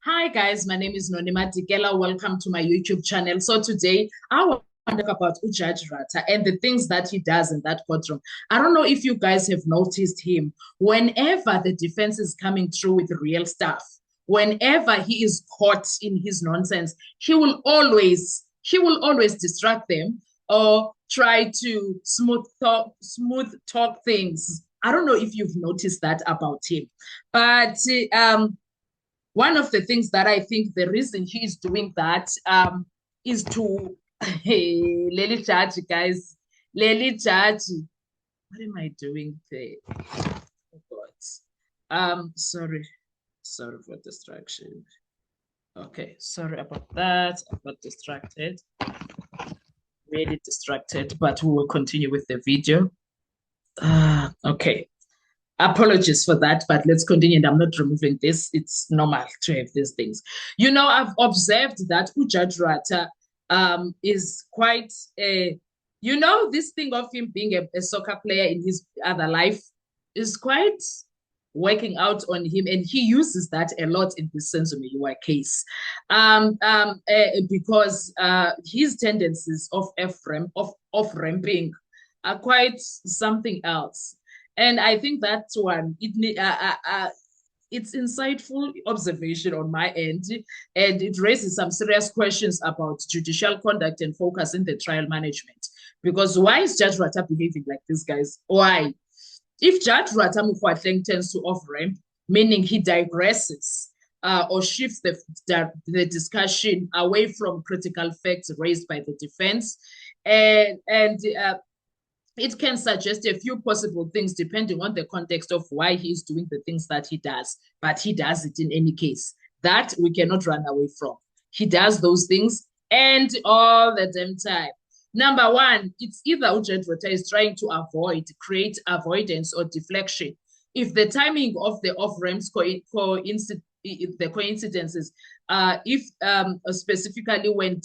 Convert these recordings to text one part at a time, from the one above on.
Hi guys, my name is Nonima Dikela. Welcome to my YouTube channel. So today I want to talk about Judge Rata and the things that he does in that courtroom. I don't know if you guys have noticed him. Whenever the defense is coming through with real stuff, whenever he is caught in his nonsense, he will always distract them or try to smooth talk things. I don't know if you've noticed that about him, but one of the things that I think the reason he is doing that is to hey, Lily Judge, guys. Lily Judge. What am I doing there? Oh God. Sorry. Sorry for distraction. Okay, sorry about that. I got distracted. Really distracted, but we will continue with the video. Okay. Apologies for that, but let's continue. And I'm not removing this. It's normal to have these things. I've observed that Judge Rata is quite this thing of him being a soccer player in his other life is quite working out on him, and he uses that a lot in his Senzo Meyiwa case, because his tendencies of ramping are quite something else. And I think that's one. It's insightful observation on my end, and it raises some serious questions about judicial conduct and focus in the trial management. Because why is Judge Rata behaving like this, guys? Why? If Judge Rata Mukwatleng tends to off-ramp, meaning he digresses or shifts the discussion away from critical facts raised by the defense, and it can suggest a few possible things depending on the context of why he's doing the things that he does, but he does it in any case. That we cannot run away from. He does those things and all the damn time. Number one, it's either Judge Rata is trying to create avoidance or deflection. If the timing of the off-ramps the coincidences, if specifically when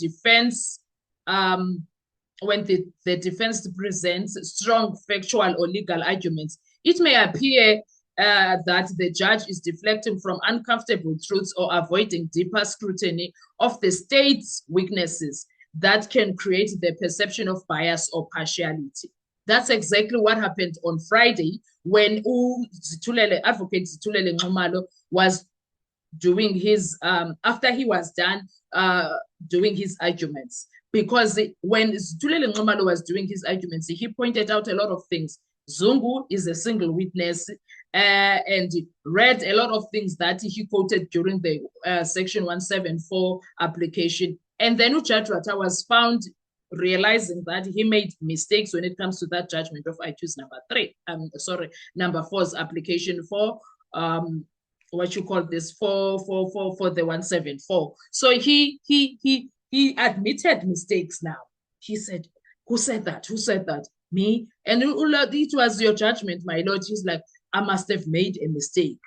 the defense presents strong factual or legal arguments, it may appear that the judge is deflecting from uncomfortable truths or avoiding deeper scrutiny of the state's weaknesses that can create the perception of bias or partiality. That's exactly what happened on Friday when Advocate Zitulele Nxumalo was doing his, after he was done doing his arguments. Because when Zitulele Nxumalo was doing his arguments, he pointed out a lot of things. Zungu is a single witness, and read a lot of things that he quoted during the Section 174 application. And then Judge Rata was found realizing that he made mistakes when it comes to that judgment of IQ's number 4's application for what you call this for the 174. So he admitted mistakes now. He said, who said that? Who said that? Me? And it was your judgment, my lord. He's like, I must have made a mistake.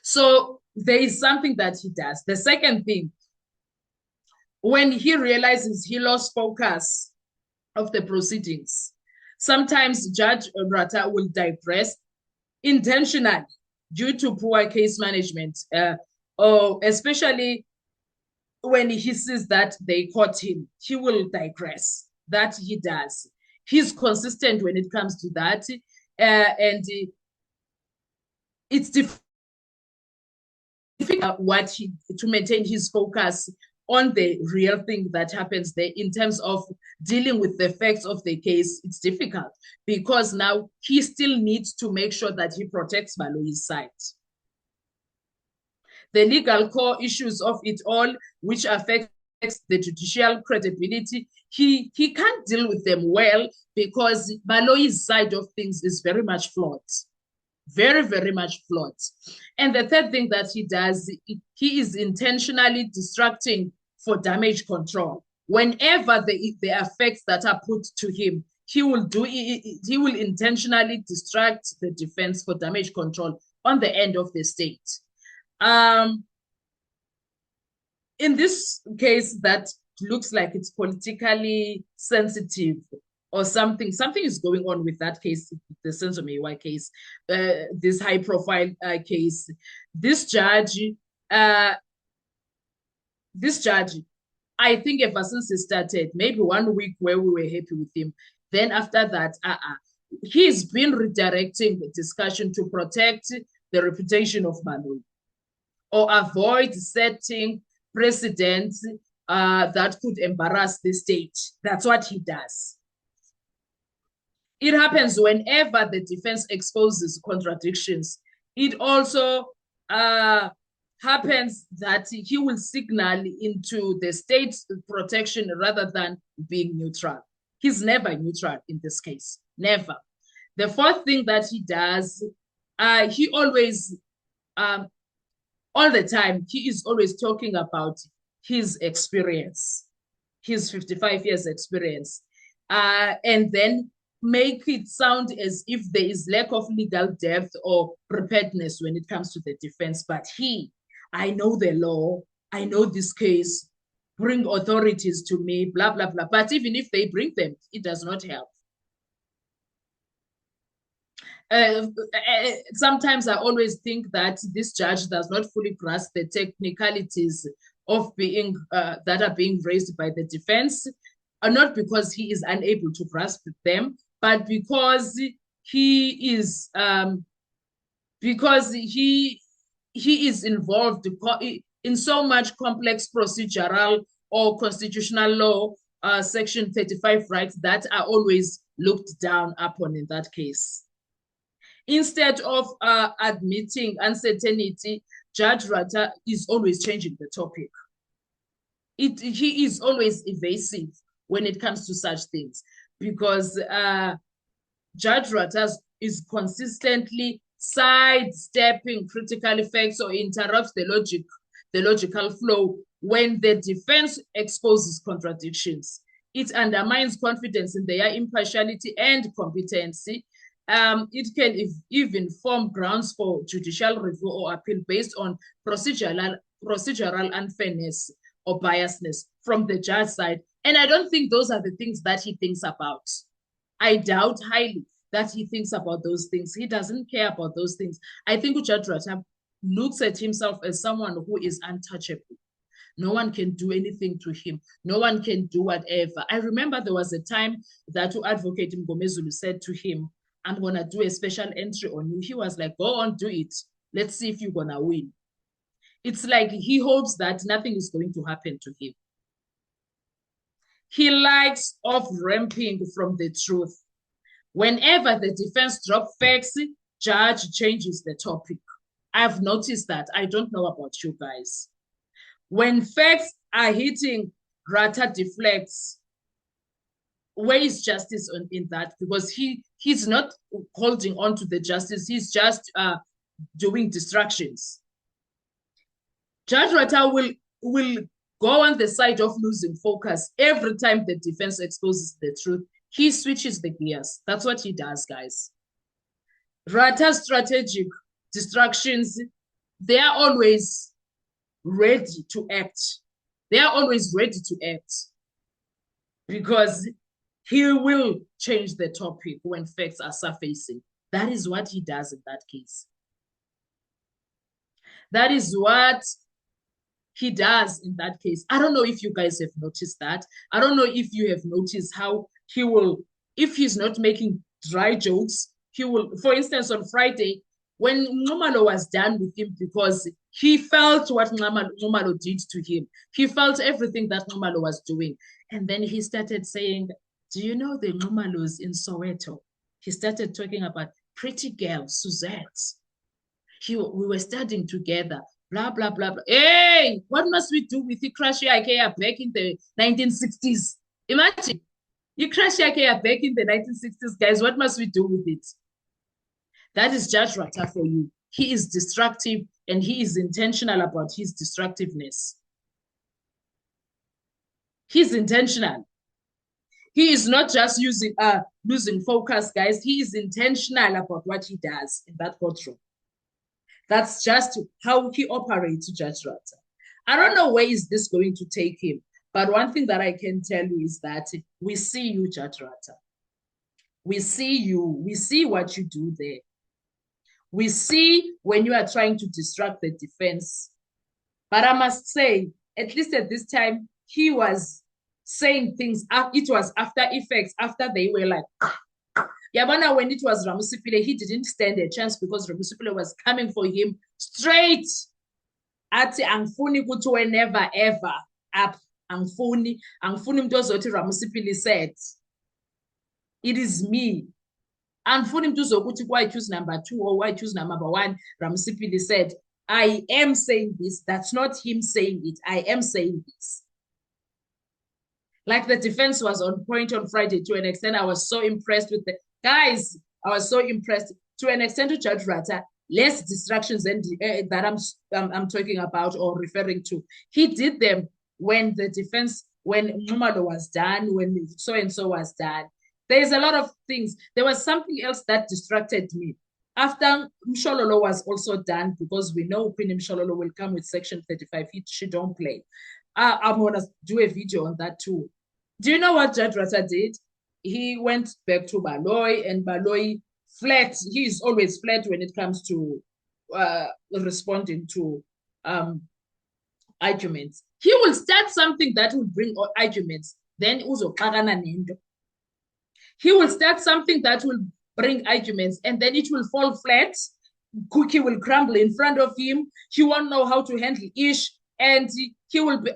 So there is something that he does. The second thing, when he realizes he lost focus of the proceedings, sometimes Judge Rata will digress intentionally due to poor case management, or especially when he sees that they caught him, he will digress. That he does. He's consistent when it comes to that. And it's difficult to maintain his focus on the real thing that happens there in terms of dealing with the facts of the case. It's difficult because now he still needs to make sure that he protects Baloyi's side. The legal core issues of it all, which affects the judicial credibility, he can't deal with them well because Baloyi's side of things is very much flawed. Very, very much flawed. And the third thing that he does, he is intentionally distracting for damage control. Whenever the effects that are put to him, he will intentionally distract the defense for damage control on the end of the state. In this case that looks like it's politically sensitive or something is going on with that case, the Senzo Meyiwa case, this high profile case. This judge This judge, I think ever since he started, maybe 1 week where we were happy with him. Then after that, he's been redirecting the discussion to protect the reputation of Baloyi or avoid setting precedents that could embarrass the state. That's what he does. It happens whenever the defense exposes contradictions. It also happens that he will signal into the state's protection rather than being neutral. He's never neutral in this case, never. The fourth thing that he does, he always, all the time, he is always talking about his experience, his 55 years experience, and then make it sound as if there is lack of legal depth or preparedness when it comes to the defense. But I know the law, I know this case, bring authorities to me, blah, blah, blah. But even if they bring them, it does not help. Sometimes I always think that this judge does not fully grasp the technicalities of being that are being raised by the defense, not because he is unable to grasp them, but because he is involved in so much complex procedural or constitutional law, section 35 rights that are always looked down upon in that case. Instead of admitting uncertainty, Judge Ratta is always changing the topic. He is always evasive when it comes to such things because Judge Ratta is consistently sidestepping critical effects or interrupts the logical flow when the defense exposes contradictions. It undermines confidence in their impartiality and competency. It can even form grounds for judicial review or appeal based on procedural unfairness or biasness from the judge side. And I don't think those are the things that he thinks about. I doubt highly that he thinks about those things. He doesn't care about those things. I think Judge Ratta looks at himself as someone who is untouchable. No one can do anything to him. No one can do whatever. I remember there was a time that Advocate Mgomezulu said to him, I'm going to do a special entry on you. He was like, go on, do it. Let's see if you're going to win. It's like he hopes that nothing is going to happen to him. He likes off-ramping from the truth. Whenever the defense drops facts, judge changes the topic. I've noticed that. I don't know about you guys. When facts are hitting, Ratta deflects. Where is justice in that? Because he's not holding on to the justice. He's just doing distractions. Judge Ratta will go on the side of losing focus every time the defense exposes the truth. He switches the gears. That's what he does, guys. Ratta's strategic distractions, they are always ready to act. They are always ready to act because he will change the topic when facts are surfacing. That is what he does in that case. That is what he does in that case. I don't know if you guys have noticed that. I don't know if you have noticed how he will, if he's not making dry jokes, he will, for instance, on Friday, when Nxumalo was done with him because he felt what Nxumalo did to him. He felt everything that Nxumalo was doing. And then he started saying, do you know the Nxumalos in Soweto? He started talking about pretty girl, Suzette. We were studying together, blah, blah, blah, blah. Hey, what must we do with Ikrashi Ikea back in the 1960s? Imagine, Ikrashi Ikea back in the 1960s, guys, what must we do with it? That is Judge Ratta for you. He is destructive and he is intentional about his destructiveness. He's intentional. He is not just losing focus, guys. He is intentional about what he does in that courtroom. That's just how he operates, Judge Ratta. I don't know where is this going to take him, but one thing that I can tell you is that we see you, Judge Ratta. We see you. We see what you do there. We see when you are trying to distract the defense. But I must say, at least at this time, he was saying things. It was after effects, after they were like, Yabana, when it was Ramusipile, he didn't stand a chance because Ramusipile was coming for him straight. Ati angfuni kuthi never ever up. Angfuni umuntu ozothi Ramusipile said. It is me. Angfuni umuntu uzokuthi why choose number 2 or why choose number 1. Ramusipile said, I am saying this. That's not him saying it. I am saying this. Like the defense was on point on Friday to an extent. I was so impressed with the guys. I was so impressed to an extent to Judge Ratha. Less distractions than that I'm talking about or referring to. He did them when the defense, when Nxumalo was done, when so and so was done. There's a lot of things. There was something else that distracted me. After Mshololo was also done, because we know Queen Mshololo will come with Section 35. She don't play. I'm going to do a video on that too. Do you know what Judge Ratha did? He went back to Baloyi, and Baloyi flat. He's always flat when it comes to responding to arguments. He will start something that will bring arguments. Then he will start something that will bring arguments, and then it will fall flat. Cookie will crumble in front of him. He won't know how to handle ish. And he will be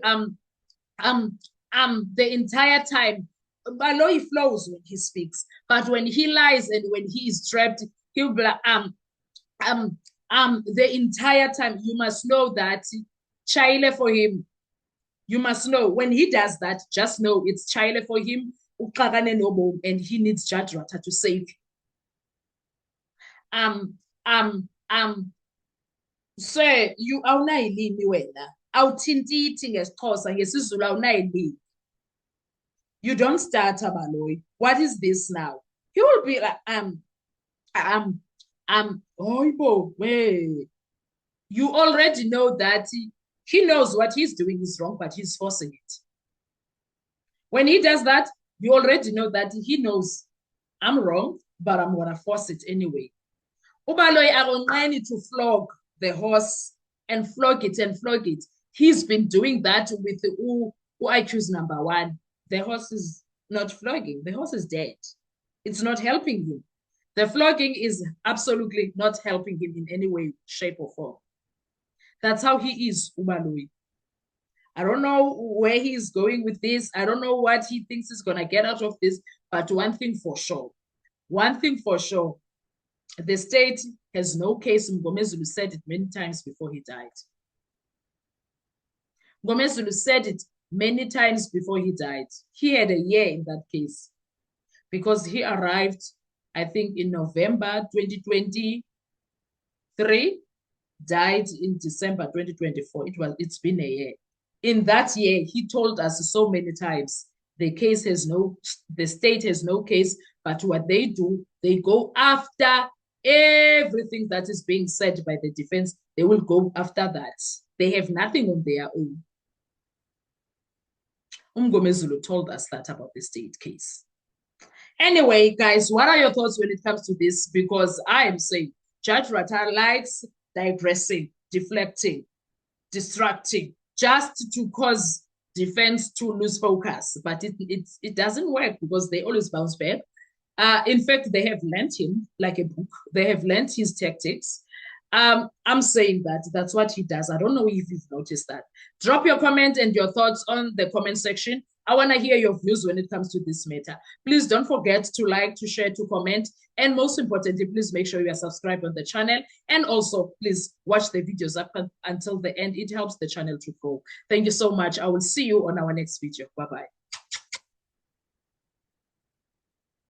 the entire time. Baloyi flows when he speaks, but when he lies and when he is trapped, he'll be like, the entire time. You must know that Chile for him. You must know when he does that, just know it's Chile for him, and he needs Judge Ratha to save him. Sir, you awunayilimi wena. Awuthintithi ngesixhosa ngesizulu awunayilimi. You don't start Baloyi. What is this now? He will be like, you already know that he knows what he's doing is wrong, but he's forcing it. When he does that, you already know that he knows I'm wrong, but I'm gonna force it anyway. Ubaloyi akonqeni to flog the horse and flog it and flog it. He's been doing that with the who I choose number 1. The horse is not flogging. The horse is dead. It's not helping him. The flogging is absolutely not helping him in any way, shape, or form. That's how he is, Ubaloyi. I don't know where he's going with this. I don't know what he thinks he's going to get out of this. But one thing for sure, the state has no case. Mngomezulu said it many times before he died. Mngomezulu said it many times before he died. He had a year in that case because he arrived, I think, in November 2023, died in December 2024. It's been a year. In that year, he told us so many times, the state has no case, but what they do, they go after everything that is being said by the defense. They will go after that. They have nothing on their own. Mngomezulu told us that about the state case. Anyway, guys, what are your thoughts when it comes to this? Because I am saying Judge Ratha likes digressing, deflecting, distracting, just to cause defense to lose focus. But it doesn't work because they always bounce back. In fact, they have learned him like a book. They have learned his tactics. I'm saying that's what he does. I don't know if you've noticed that. Drop your comment and your thoughts on the comment section. I want to hear your views when it comes to this matter. Please don't forget to like, to share, to comment. And most importantly, please make sure you are subscribed on the channel. And also, please watch the videos up until the end. It helps the channel to grow. Thank you so much. I will see you on our next video. Bye-bye.